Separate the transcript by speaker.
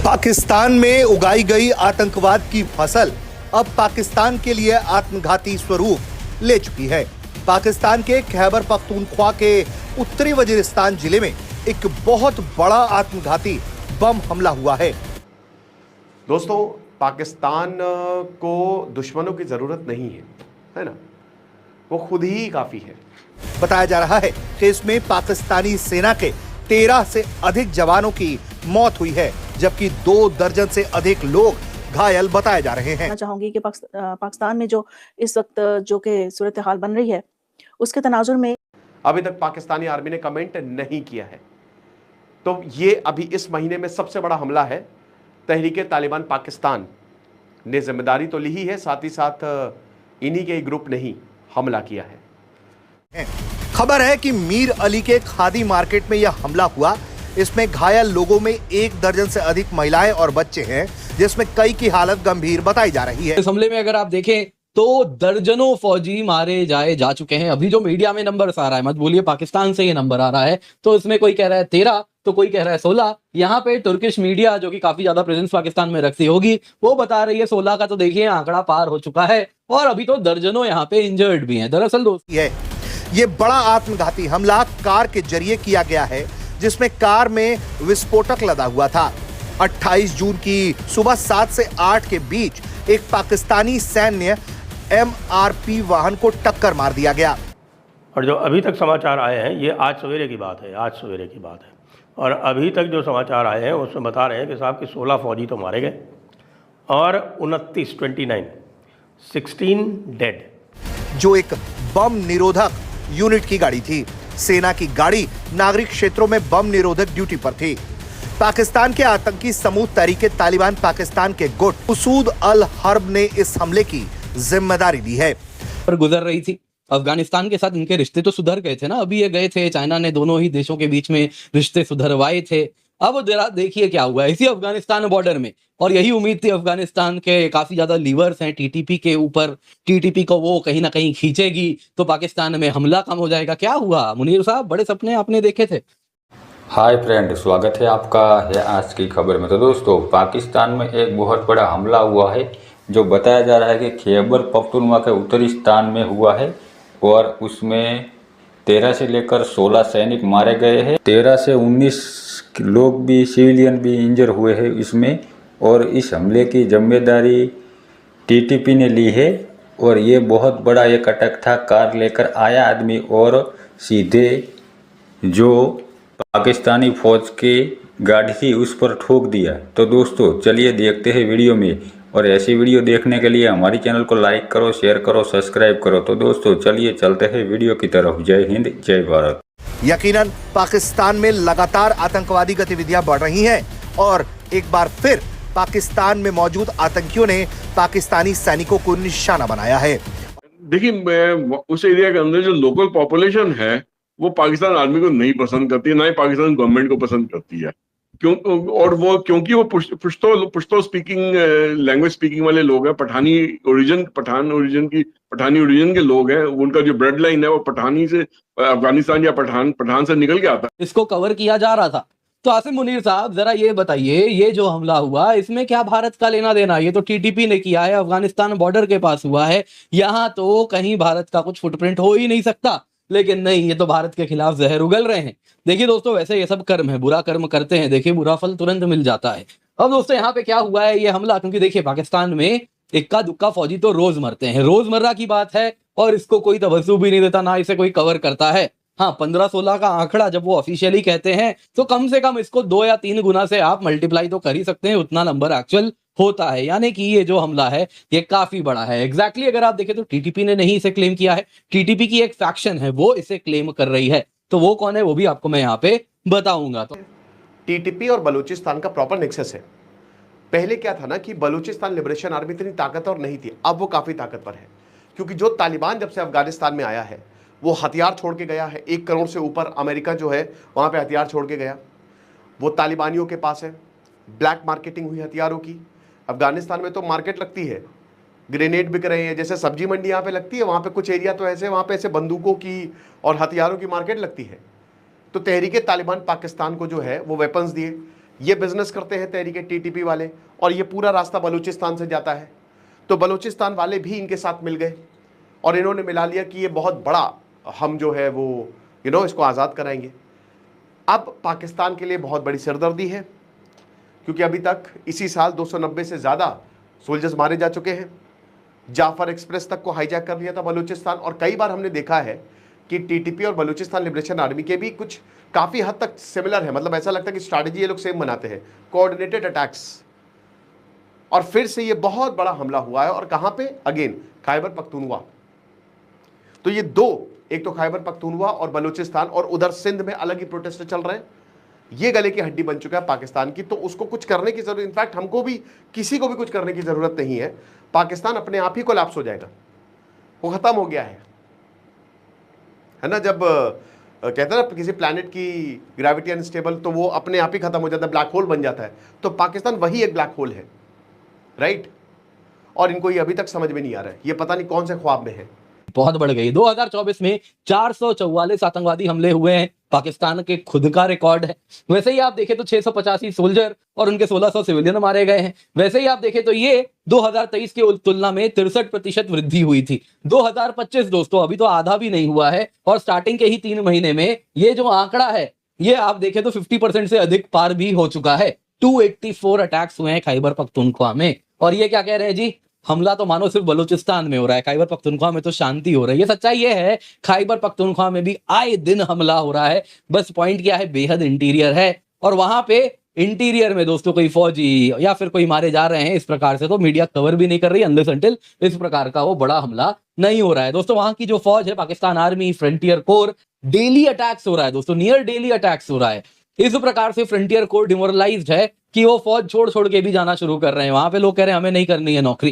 Speaker 1: पाकिस्तान में उगाई गई आतंकवाद की फसल अब पाकिस्तान के लिए आत्मघाती स्वरूप ले चुकी है। पाकिस्तान के खैबर पख्तूनख्वा के उत्तरी वजीरिस्तान जिले में एक बहुत बड़ा आत्मघाती बम हमला हुआ है।
Speaker 2: दोस्तों, पाकिस्तान को दुश्मनों की जरूरत नहीं है ना, वो खुद ही काफी है।
Speaker 1: बताया जा रहा है कि इसमें पाकिस्तानी सेना के 13 से अधिक जवानों की मौत हुई है, जबकि 2 दर्जन से अधिक लोग घायल बताए जा रहे हैं।
Speaker 3: मैं चाहूंगी कि पाकिस्तान में जो इस वक्त जो कि सूरत हाल बन रही है, उसके तनाजुर में
Speaker 2: अभी तक पाकिस्तानी आर्मी ने कमेंट नहीं किया है। तो ये अभी इस महीने में सबसे बड़ा हमला है। तहरीके तालिबान पाकिस्तान ने जिम्मेदारी तो ली ही है, साथ ही साथ इन्हीं के ग्रुप ने ही हमला किया है।
Speaker 1: खबर है कि मीर अली के खादी मार्केट में यह हमला हुआ। इसमें घायल लोगों में 1 दर्जन से अधिक महिलाएं और बच्चे हैं, जिसमें कई की हालत गंभीर बताई जा रही है।
Speaker 4: इस हमले में अगर आप देखें तो दर्जनों फौजी मारे जा चुके हैं। अभी जो मीडिया में नंबर आ रहा है, मत बोलिए पाकिस्तान से ये नंबर आ रहा है, तो इसमें कोई कह रहा है 13, तो कोई कह रहा है 16। यहाँ पे तुर्किश मीडिया जो कि काफी ज्यादा प्रेजेंस पाकिस्तान में रखती होगी, वो बता रही है 16 का। तो देखिए आंकड़ा पार हो चुका है और अभी तो दर्जनों यहाँ पे इंजर्ड भी हैं। दरअसल दोस्त
Speaker 1: ये बड़ा आत्मघाती हमला कार के जरिए किया गया है, जिसमें कार में विस्फोटक लदा हुआ था। 28 जून की सुबह 7 से 8 के बीच एक पाकिस्तानी सैन्य MRP वाहन को टक्कर मार दिया गया।
Speaker 5: और जो अभी तक समाचार आए हैं, ये आज सवेरे की बात है, और अभी तक जो समाचार आए हैं उसमें बता रहे हैं कि साहब के 16 फौजी तो मारे गए और 29 16 डेड।
Speaker 1: जो एक बम निरोधक यूनिट की गाड़ी थी। सेना की गाड़ी नागरिक क्षेत्रों में बम निरोधक ड्यूटी पर थी। पाकिस्तान के आतंकी समूह तहरीके तालिबान पाकिस्तान के गुट उसूद अल हर्ब ने इस हमले की जिम्मेदारी ली है।
Speaker 4: पर गुजर रही थी अफगानिस्तान के साथ, इनके रिश्ते तो सुधर गए थे ना। अभी ये गए थे, चाइना ने दोनों ही देशों के बीच में रिश्ते सुधरवाए थे। अब जरा देखिए क्या हुआ है इसी अफगानिस्तान बॉर्डर में। और यही उम्मीद थी अफगानिस्तान के काफी ज्यादा लीवर्स हैं टीटीपी के ऊपर, टीटीपी को वो कहीं ना कहीं खींचेगी तो पाकिस्तान में हमला कम हो जाएगा। क्या हुआ मुनीर साहब, बड़े सपने आपने देखे थे।
Speaker 6: हाय फ्रेंड, स्वागत है आपका है आज की खबर में। तो दोस्तों, पाकिस्तान में एक बहुत बड़ा हमला हुआ है, जो बताया जा रहा है कि खैबर पख्तूनख्वा के उत्तरी स्थान में हुआ है और उसमें 13 से लेकर 16 सैनिक मारे गए हैं। 13 से 19 लोग भी, सिविलियन भी इंजर हुए हैं इसमें। और इस हमले की जिम्मेदारी टीटीपी ने ली है। और ये बहुत बड़ा एक अटैक था। कार लेकर आया आदमी और सीधे जो पाकिस्तानी फौज की गाड़ी थी उस पर ठोक दिया। तो दोस्तों चलिए देखते हैं वीडियो में, और ऐसी वीडियो देखने के लिए हमारी चैनल को लाइक करो, शेयर करो, सब्सक्राइब करो। तो दोस्तों चलिए चलते हैं वीडियो की तरफ। जय हिंद, जय भारत।
Speaker 1: यकीनन पाकिस्तान में लगातार आतंकवादी गतिविधियां बढ़ रही हैं और एक बार फिर पाकिस्तान में मौजूद आतंकियों ने पाकिस्तानी सैनिकों को निशाना बनाया है।
Speaker 7: देखिए, उस एरिया के अंदर जो लोकल पॉपुलेशन है वो पाकिस्तान आर्मी को नहीं पसंद करती है, ना ही पाकिस्तान गवर्नमेंट को पसंद करती है। क्योंकि वो पुश्तो स्पीकिंग लैंग्वेज स्पीकिंग वाले लोग हैं, पठानी ओरिजिन के लोग हैं। उनका जो ब्लड लाइन है वो पठानी से, अफगानिस्तान या पठान से निकल के आता है।
Speaker 4: इसको कवर किया जा रहा था। तो आसिम मुनीर साहब जरा ये बताइए, ये जो हमला हुआ इसमें क्या भारत का लेना देना? ये तो टीटीपी ने किया है, अफगानिस्तान बॉर्डर के पास हुआ है, यहाँ तो कहीं भारत का कुछ फुटप्रिंट हो ही नहीं सकता। लेकिन नहीं, ये तो भारत के खिलाफ जहर उगल रहे हैं। देखिए दोस्तों, वैसे ये सब कर्म है, बुरा कर्म करते हैं, देखिए बुरा फल तुरंत मिल जाता है। अब दोस्तों यहाँ पे क्या हुआ है ये हमला, क्योंकि देखिए पाकिस्तान में इक्का दुक्का फौजी तो रोज मरते हैं, रोजमर्रा की बात है, और इसको कोई तवज्जो भी नहीं देता, ना इसे कोई कवर करता है। हाँ, 15-16 का आंकड़ा जब वो ऑफिशियली कहते हैं तो कम से कम इसको 2 या 3 गुना से आप मल्टीप्लाई तो कर ही सकते हैं, उतना नंबर एक्चुअल होता है। यानी कि ये जो हमला है ये काफी बड़ा है। एग्जैक्टली अगर आप देखें तो टीटीपी ने नहीं इसे क्लेम किया है, टीटीपी की एक फैक्शन है वो इसे क्लेम कर रही है। तो वो कौन है वो भी आपको मैं यहाँ पे बताऊंगा। तो
Speaker 2: टीटीपी और बलूचिस्तान का प्रॉपर नेक्सस है। पहले क्या था ना कि बलूचिस्तान लिबरेशन आर्मी इतनी ताकतवर नहीं थी, अब वो काफी ताकतवर है। क्योंकि जो तालिबान जब से अफगानिस्तान में आया है वो हथियार छोड़ के गया है। 1 करोड़ से ऊपर अमेरिका जो है वहां पे हथियार छोड़ के गया, वो तालिबानियों के पास है। ब्लैक मार्केटिंग हुई हथियारों की। अफगानिस्तान में तो मार्केट लगती है, ग्रेनेड बिक रहे हैं, जैसे सब्जी मंडी यहाँ पे लगती है, वहाँ पे कुछ एरिया तो ऐसे वहाँ पे ऐसे बंदूकों की और हथियारों की मार्केट लगती है। तो तहरीके तालिबान पाकिस्तान को जो है वो वेपन्स दिए। ये बिजनेस करते हैं तहरीके टीटीपी वाले, और ये पूरा रास्ता बलूचिस्तान से जाता है। तो बलूचिस्तान वाले भी इनके साथ मिल गए और इन्होंने मिला लिया कि ये बहुत बड़ा हम जो है वो इसको आज़ाद कराएंगे। अब पाकिस्तान के लिए बहुत बड़ी सिरदर्दी है, क्योंकि अभी तक इसी साल 290 से ज़्यादा सोल्जर्स मारे जा चुके हैं। जाफर एक्सप्रेस तक को हाईजैक कर लिया था बलूचिस्तान, और कई बार हमने देखा है कि टीटीपी और बलूचिस्तान लिबरेशन आर्मी के भी कुछ काफ़ी हद तक सिमिलर है, मतलब ऐसा लगता है कि स्ट्रैटेजी ये लोग सेम बनाते हैं, कोऑर्डिनेटेड अटैक्स। और फिर से ये बहुत बड़ा हमला हुआ है, और कहाँ पे? अगेन खैबर पख्तूनख्वा। तो ये दो, एक तो खैबर पख्तूनख्वा और बलूचिस्तान, और उधर सिंध में अलग ही प्रोटेस्ट चल रहे हैं। ये गले की हड्डी बन चुका है पाकिस्तान की, तो उसको कुछ करने की जरूरत, इनफैक्ट हमको भी, किसी को भी कुछ करने की जरूरत नहीं है। पाकिस्तान अपने आप ही कोलैप्स हो जाएगा, वो खत्म हो गया है ना। जब कहते हैं ना किसी प्लैनेट की ग्रेविटी अनस्टेबल, तो वो अपने आप ही खत्म हो जाता है, ब्लैक होल बन जाता है। तो पाकिस्तान वही एक ब्लैक होल है, राइट। और इनको ये अभी तक समझ में नहीं आ रहा है, ये पता नहीं कौन से ख्वाब में है।
Speaker 4: बहुत बढ़ गई। 2024 में 444 आतंकवादी हमले हुए हैं, पाकिस्तान के खुद का रिकॉर्ड है। वैसे ही आप देखें तो 685 सोल्जर और उनके 1600 सिविलियन मारे गए हैं। वैसे ही आप देखें तो ये 2023 की तुलना में 63% वृद्धि हुई थी। 2025 दोस्तों अभी तो आधा भी नहीं हुआ है, और स्टार्टिंग के ही 3 महीने में ये जो आंकड़ा है ये आप देखें तो 50% से अधिक पार भी हो चुका है। 284 अटैक्स हुए हैं खैबर पख्तूनख्वा में, और ये क्या कह रहे हैं जी, हमला तो मानो सिर्फ बलूचिस्तान में हो रहा है, खैबर पख्तूनख्वा में तो शांति हो रही है। ये सच्चाई ये है, खैबर पख्तूनख्वा में भी आए दिन हमला हो रहा है। बस पॉइंट क्या है, बेहद इंटीरियर है, और वहां पे इंटीरियर में दोस्तों कोई फौजी या फिर कोई मारे जा रहे हैं इस प्रकार से तो मीडिया कवर भी नहीं कर रही अनलेस अनटिल इस प्रकार का वो बड़ा हमला नहीं हो रहा है। दोस्तों वहां की जो फौज है, Pakistan army, frontier core, daily attacks हो रहा है दोस्तों, नियर डेली अटैक्स हो रहा है। इस प्रकार से फ्रंटियर कोर डिमोरलाइज्ड है कि वो फौज छोड़ छोड़ के भी जाना शुरू कर रहे हैं। वहां पे लोग कह रहे हैं हमें नहीं करनी है नौकरी।